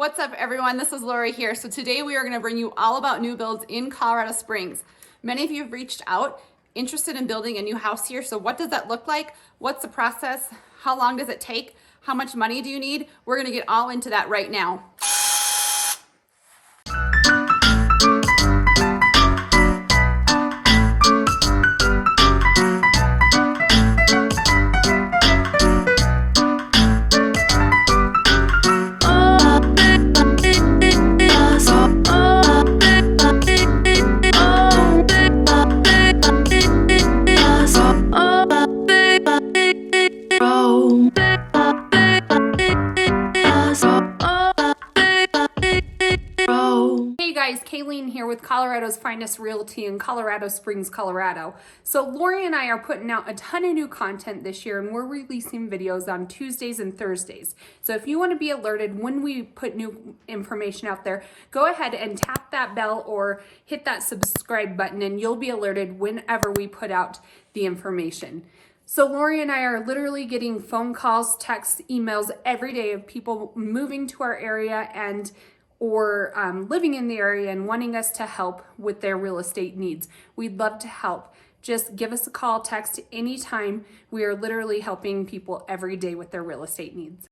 What's up, everyone? This is Lori here. So today we are going to bring you all about new builds in Colorado Springs. Many of you have reached out interested in building a new house here. So what does that look like? What's the process? How long does it take? How much money do you need? We're going to get all into that right now. Here with Colorado's finest realty in Colorado Springs, Colorado. So Lori and I are putting out a ton of new content this year, and we're releasing videos on Tuesdays and Thursdays. So if you want to be alerted when we put new information out there, go ahead and tap that bell or hit that subscribe button, and you'll be alerted whenever we put out the information. So Lori and I are literally getting phone calls, texts, emails every day of people moving to our area or living in the area and wanting us to help with their real estate needs. We'd love to help. Just give us a call, text anytime. We are literally helping people every day with their real estate needs.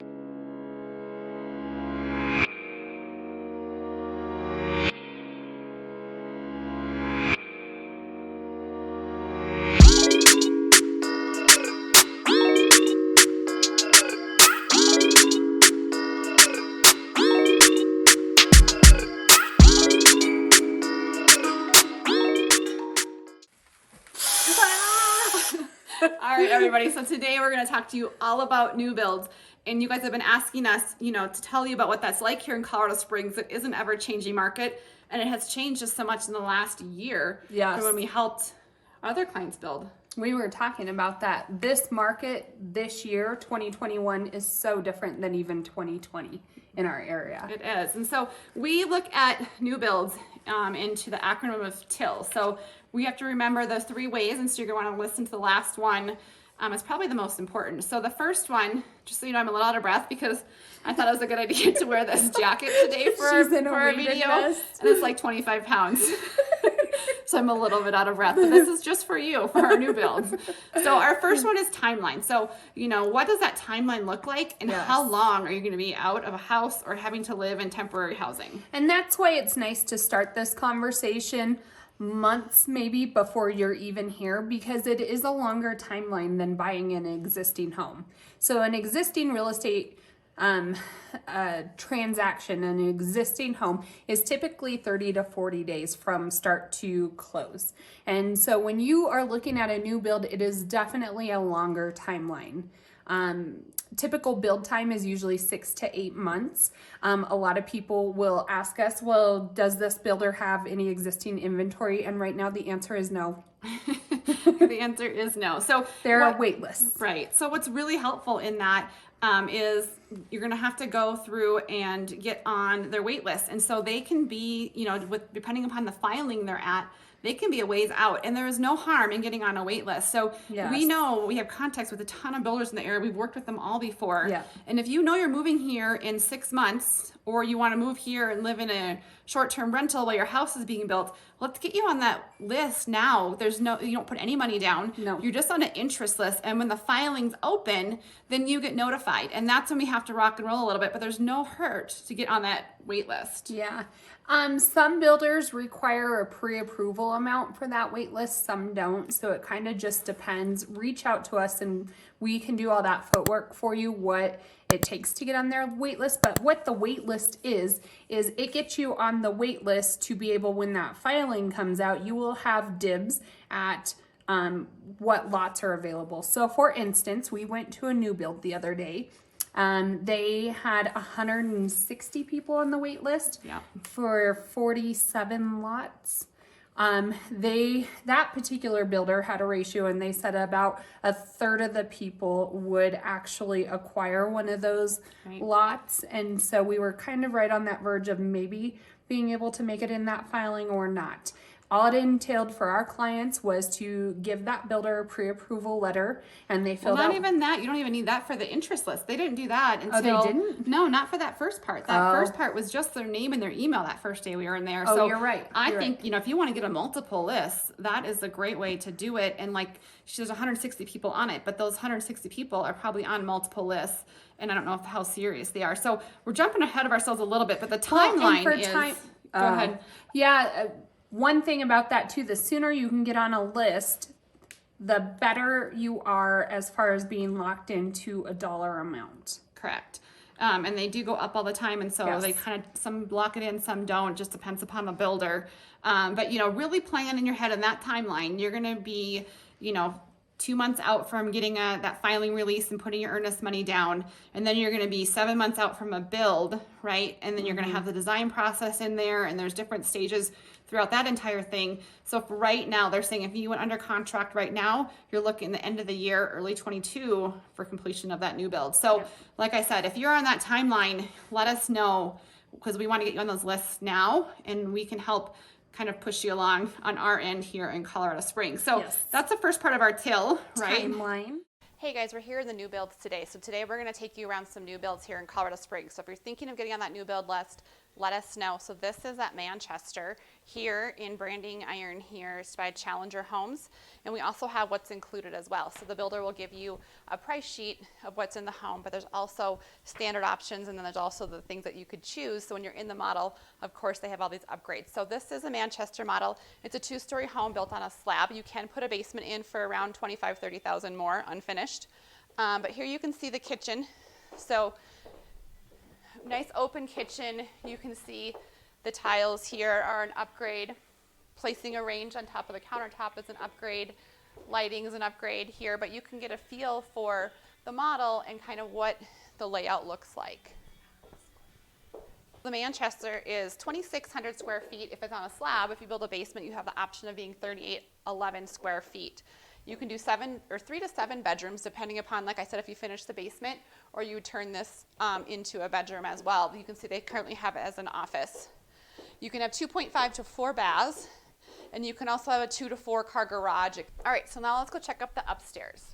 All right, everybody. So today we're going to talk to you all about new builds. And you guys have been asking us, to tell you about what that's like here in Colorado Springs. It is an ever-changing market, and it has changed just so much in the last year. Yes. From when we helped other clients build. We were talking about that. This market this year, 2021, is so different than even 2020 in our area. It is. And so we look at new builds into the acronym of TIL. So we have to remember those three ways, and so you're going to want to listen to the last one. It's probably the most important. So the first one, just so you know, I'm a little out of breath because I thought it was a good idea to wear this jacket today for a video, and it's like 25 pounds. So I'm a little bit out of breath, but this is just for you, for our new builds. So our first one is timeline. So, what does that timeline look like, and how long are you going to be out of a house or having to live in temporary housing? And that's why it's nice to start this conversation months maybe before you're even here, because it is a longer timeline than buying an existing home. So an existing real estate transaction, an existing home, is typically 30 to 40 days from start to close. And so when you are looking at a new build, it is definitely a longer timeline. Typical build time is usually 6 to 8 months. A lot of people will ask us, well, does this builder have any existing inventory? And right now the answer is no. The answer is no. So they're a wait list. Right. So what's really helpful in that is you're going to have to go through and get on their wait list. And so they can be, depending upon the filing they're at, they can be a ways out, and there is no harm in getting on a wait list. So we know we have contacts with a ton of builders in the area. We've worked with them all before. Yeah. And if you know you're moving here in 6 months, or you want to move here and live in a short-term rental while your house is being built, let's get you on that list now. You don't put any money down. No. You're just on an interest list. And when the filing's open, then you get notified. And that's when we have to rock and roll a little bit, but there's no hurt to get on that wait list. Yeah. Some builders require a pre-approval amount for that wait list. Some don't. So it kind of just depends. Reach out to us and we can do all that footwork for you, what it takes to get on their wait list. But what the wait list is it gets you on the wait list to be able, when that filing comes out, you will have dibs at what lots are available. So for instance, we went to a new build the other day. They had 160 people on the wait list for 47 lots. That particular builder had a ratio, and they said about a third of the people would actually acquire one of those lots. And so we were kind of right on that verge of maybe being able to make it in that filing or not. All it entailed for our clients was to give that builder a pre-approval letter, and they filled out. Not even that. You don't even need that for the interest list. They didn't do that until. Oh, they didn't? No, not for that first part. That first part was just their name and their email that first day we were in there. Oh, so you're right. I think, if you want to get a multiple list, that is a great way to do it. And like, there's 160 people on it, but those 160 people are probably on multiple lists. And I don't know how serious they are. So we're jumping ahead of ourselves a little bit, but the timeline is. Go ahead. Yeah. One thing about that too, the sooner you can get on a list, the better you are as far as being locked into a dollar amount. Correct. And they do go up all the time. And so they kind of, some lock it in, some don't, just depends upon the builder. But, really plan in your head in that timeline. You're going to be, 2 months out from getting that filing release and putting your earnest money down. And then you're going to be 7 months out from a build, right? And then you're going to have the design process in there, and there's different stages throughout that entire thing. So for right now, they're saying if you went under contract right now, you're looking the end of the year, early 22 for completion of that new build. So like I said, if you're on that timeline, let us know, because we want to get you on those lists now, and we can help kind of push you along on our end here in Colorado Springs. So that's the first part of our till, right? Timeline. Hey guys, we're here in the new builds today. So today we're going to take you around some new builds here in Colorado Springs. So if you're thinking of getting on that new build list, let us know. So this is at Manchester here in Branding Iron here by Challenger Homes. And we also have what's included as well. So the builder will give you a price sheet of what's in the home, but there's also standard options, and then there's also the things that you could choose. So when you're in the model, of course, they have all these upgrades. So this is a Manchester model. It's a 2-story home built on a slab. You can put a basement in for around $25,000, $30,000 more unfinished. But here you can see the kitchen. So nice open kitchen. You can see the tiles here are an upgrade. Placing a range on top of the countertop is an upgrade. Lighting is an upgrade here, but you can get a feel for the model and kind of what the layout looks like. The Manchester is 2,600 square feet if it's on a slab. If you build a basement, you have the option of being 3,811 square feet. You can do 3 to 7 bedrooms, depending upon, like I said, if you finish the basement or you turn this into a bedroom as well. You can see they currently have it as an office. You can have 2.5 to 4 baths, and you can also have a 2 to 4 car garage. All right, so now let's go check up the upstairs.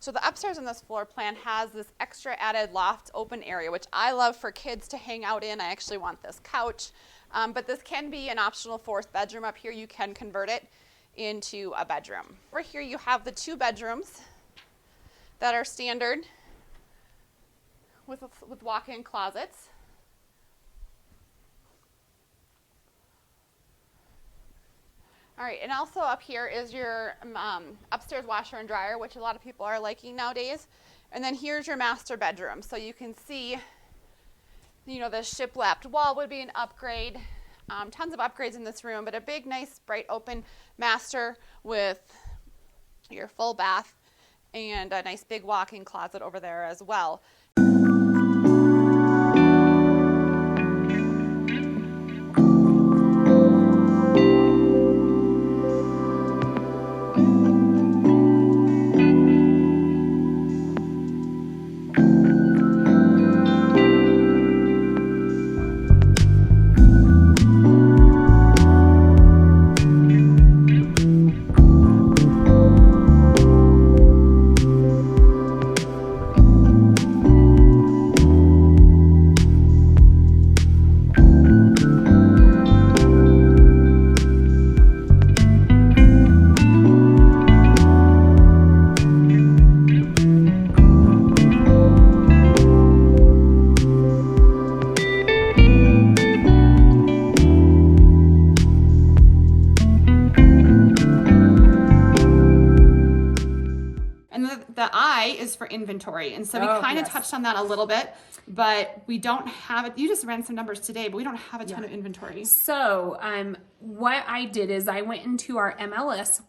So the upstairs in this floor plan has this extra added loft open area, which I love for kids to hang out in. I actually want this couch, but this can be an optional 4th bedroom up here. You can convert it into a bedroom. Over here you have the 2 bedrooms that are standard with walk-in closets. All right, and also up here is your upstairs washer and dryer, which a lot of people are liking nowadays. And then here's your master bedroom. So you can see, the shiplapped wall would be an upgrade. Tons of upgrades in this room, but a big, nice, bright, open master with your full bath and a nice big walk-in closet over there as well. The I is for inventory. And so we kind of touched on that a little bit, but we don't have it. You just ran some numbers today, but we don't have a ton of inventory. So what I did is I went into our MLS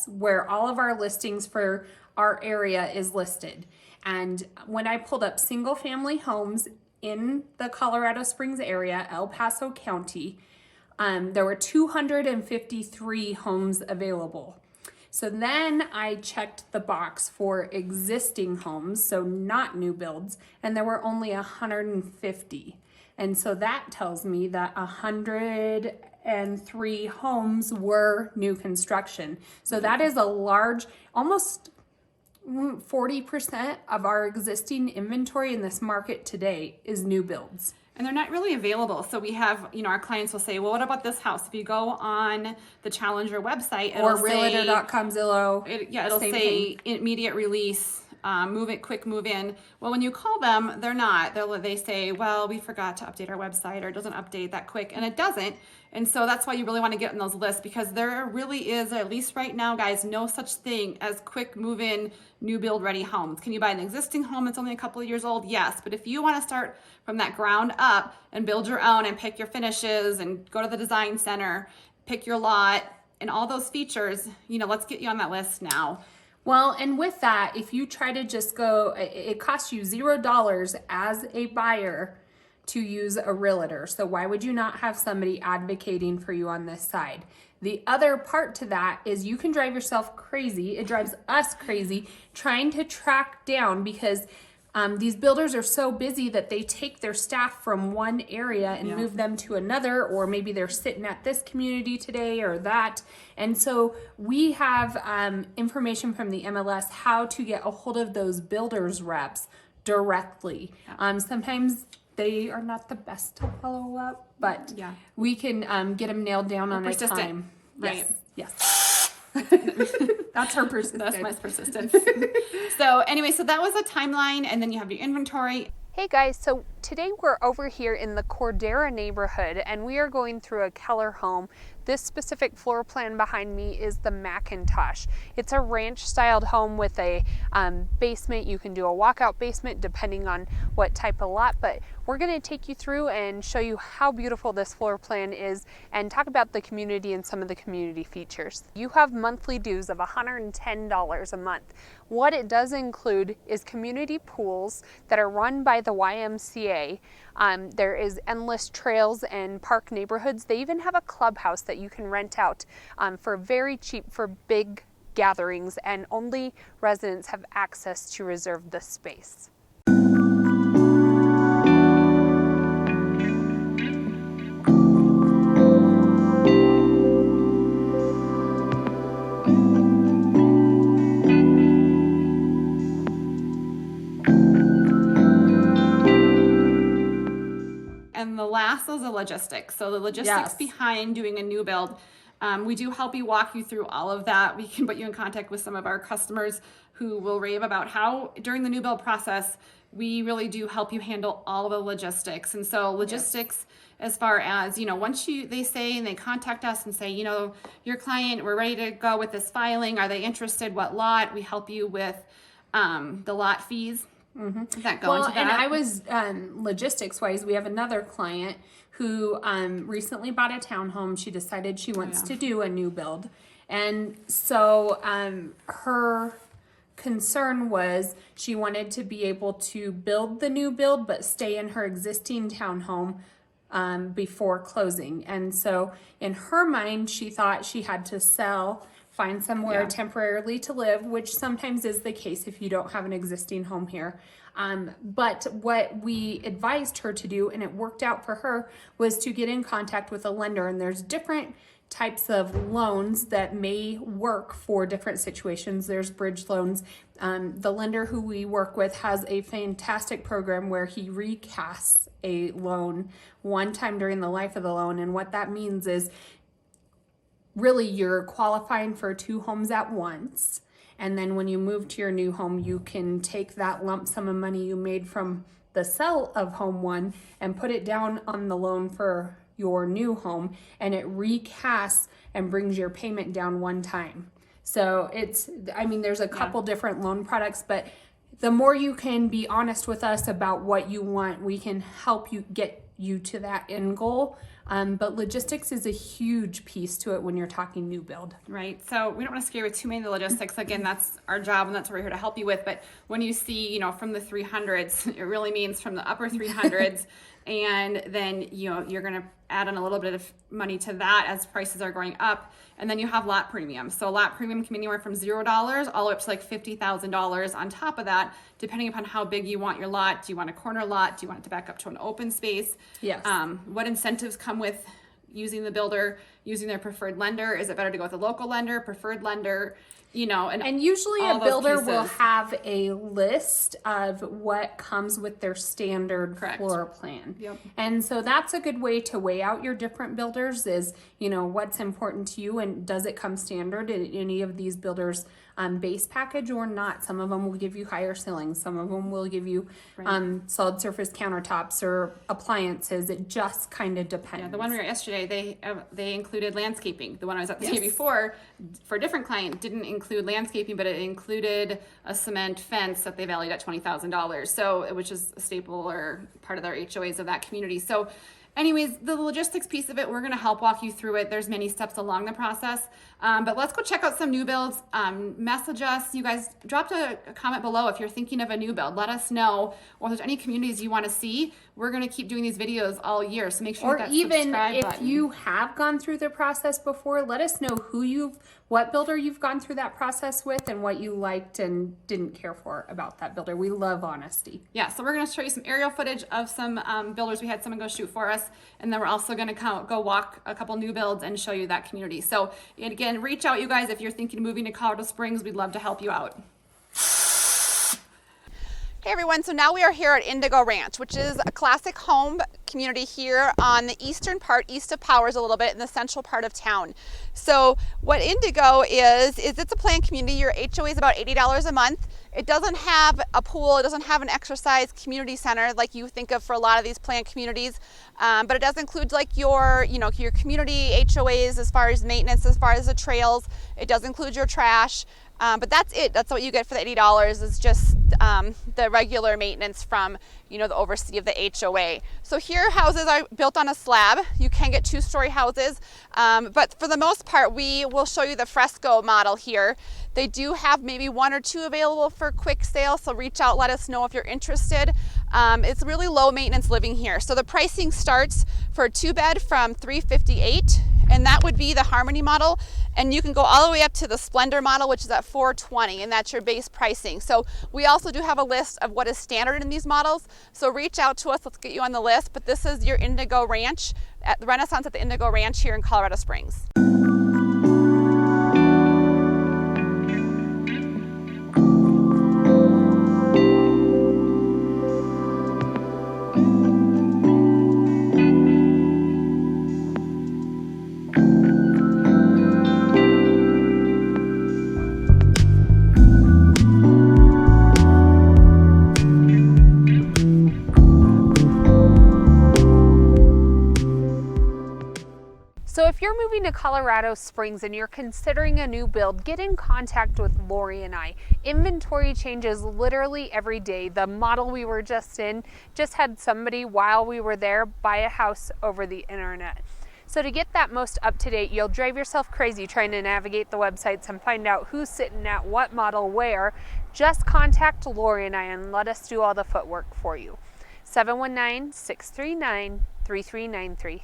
where all of our listings for our area is listed. And when I pulled up single family homes in the Colorado Springs area, El Paso County, there were 253 homes available. So then I checked the box for existing homes, so not new builds, and there were only 150. And so that tells me that 103 homes were new construction. So that is a large, almost 40% of our existing inventory in this market today is new builds. And they're not really available. So we have, our clients will say, well, what about this house? If you go on the Challenger website, Or Realtor.com, Zillow. It'll say immediate release, quick move in. Well, when you call them, they're not. They say, well, we forgot to update our website, or it doesn't update that quick, and it doesn't. And so that's why you really want to get in those lists, because there really is, at least right now, guys, no such thing as quick move in, new build ready homes. Can you buy an existing home that's only a couple of years old? Yes. But if you want to start from that ground up and build your own and pick your finishes and go to the design center, pick your lot and all those features, let's get you on that list now. Well, and with that, if you try to just go, it costs you $0 as a buyer to use a realtor. So why would you not have somebody advocating for you on this side? The other part to that is you can drive yourself crazy. It drives us crazy trying to track down, because these builders are so busy that they take their staff from one area and move them to another, or maybe they're sitting at this community today or that. And so we have information from the MLS how to get a hold of those builders reps directly. Sometimes they are not the best to follow up, but we can get them nailed down on a time. Right. Yes. That's her persistence. That's my persistence. So anyway, so that was a timeline, and then you have your inventory. Hey guys, so today we're over here in the Cordera neighborhood, and we are going through a Keller home. This specific floor plan behind me is the Macintosh. It's a ranch-styled home with a basement. You can do a walkout basement depending on what type of lot, but we're going to take you through and show you how beautiful this floor plan is and talk about the community and some of the community features. You have monthly dues of $110 a month. What it does include is community pools that are run by the YMCA. There is endless trails and park neighborhoods. They even have a clubhouse that you can rent out for very cheap for big gatherings, and only residents have access to reserve the space. And the last is the logistics. So the logistics behind doing a new build. We do help you, walk you through all of that. We can put you in contact with some of our customers who will rave about how during the new build process, we really do help you handle all the logistics. And so logistics, as far as, once they say and they contact us and say, your client, we're ready to go with this filing. Are they interested? What lot? We help you with the lot fees. That go into that. And I was logistics wise, we have another client who recently bought a townhome. She decided she wants to do a new build, and so her concern was she wanted to be able to build the new build but stay in her existing townhome before closing. And so in her mind, she thought she had to sell, find somewhere temporarily to live, which sometimes is the case if you don't have an existing home here. But what we advised her to do, and it worked out for her, was to get in contact with a lender. And there's different types of loans that may work for different situations. There's bridge loans. The lender who we work with has a fantastic program where he recasts a loan one time during the life of the loan. And what that means is really you're qualifying for 2 homes at once. And then when you move to your new home, you can take that lump sum of money you made from the sale of home 1 and put it down on the loan for your new home, and it recasts and brings your payment down one time. So there's a couple different loan products, but the more you can be honest with us about what you want, we can help you get you to that end goal. But logistics is a huge piece to it when you're talking new build. Right. So we don't want to scare you with too many of the logistics. Again, that's our job, and that's what we're here to help you with. But when you see, from the 300s, it really means from the upper 300s. And then, you're going to add on a little bit of money to that as prices are going up. And then you have lot premium. So lot premium can be anywhere from $0 all the way up to like $50,000 on top of that, depending upon how big you want your lot. Do you want a corner lot? Do you want it to back up to an open space? Yes. What incentives come with using the builder, using their preferred lender? Is it better to go with a local lender, preferred lender? You know, and usually all a those builder will pieces. have a list of what comes with their standard Correct. floor plan. Yep. And so that's a good way to weigh out your different builders is, you know, what's important to you and does it come standard in any of these builders base package or not. Some of them will give you higher ceilings. Some of them will give you solid surface countertops or appliances. It just kind of depends. Yeah, the one we were at yesterday, they included landscaping. The one I was at the day Yes. before, for a different client, didn't include landscaping, but it included a cement fence that they valued at $20,000. So, which is a staple or part of their HOAs of that community. So, anyways, the logistics piece of it, we're going to help walk you through it. There's many steps along the process. But let's go check out some new builds. Message us. You guys dropped a comment below if you're thinking of a new build. Let us know. Or if there's any communities you want to see. We're going to keep doing these videos all year. So make sure Or you hit that even subscribe if button. you have gone through the process before, let us know what builder you've gone through that process with and what you liked and didn't care for about that builder. We love honesty. Yeah, so we're going to show you some aerial footage of some builders. We had someone go shoot for us, and then we're also going to go walk a couple new builds and show you that community. So again, reach out, you guys, if you're thinking of moving to Colorado Springs. We'd love to help you out. Hey everyone, so now we are here at Indigo Ranch, which is a classic home community here on the eastern part, east of Powers a little bit, in the central part of town. So what Indigo is it's a planned community. Your HOA is about $80 a month. It doesn't have a pool, it doesn't have an exercise community center like you think of for a lot of these planned communities, but it does include like your community HOAs as far as maintenance, as far as the trails. It does include your trash. But that's it. That's what you get for the $80 is just the regular maintenance from, the oversee of the HOA. So here houses are built on a slab. You can get 2-story houses, but for the most part, we will show you the fresco model here. They do have maybe 1 or 2 available for quick sale, so reach out, let us know if you're interested. It's really low maintenance living here. So the pricing starts for a 2-bed from $358, and that would be the Harmony model. And you can go all the way up to the Splendor model, which is at $420, and that's your base pricing. So we also do have a list of what is standard in these models. So reach out to us, let's get you on the list. But this is your Indigo Ranch, at the Renaissance at the Indigo Ranch here in Colorado Springs. So if you're moving to Colorado Springs and you're considering a new build, get in contact with Lori and I. Inventory changes literally every day. The model we were just in just had somebody while we were there buy a house over the internet. So to get that most up to date, you'll drive yourself crazy trying to navigate the websites and find out who's sitting at what model where. Just contact Lori and I and let us do all the footwork for you. 719-639-3393.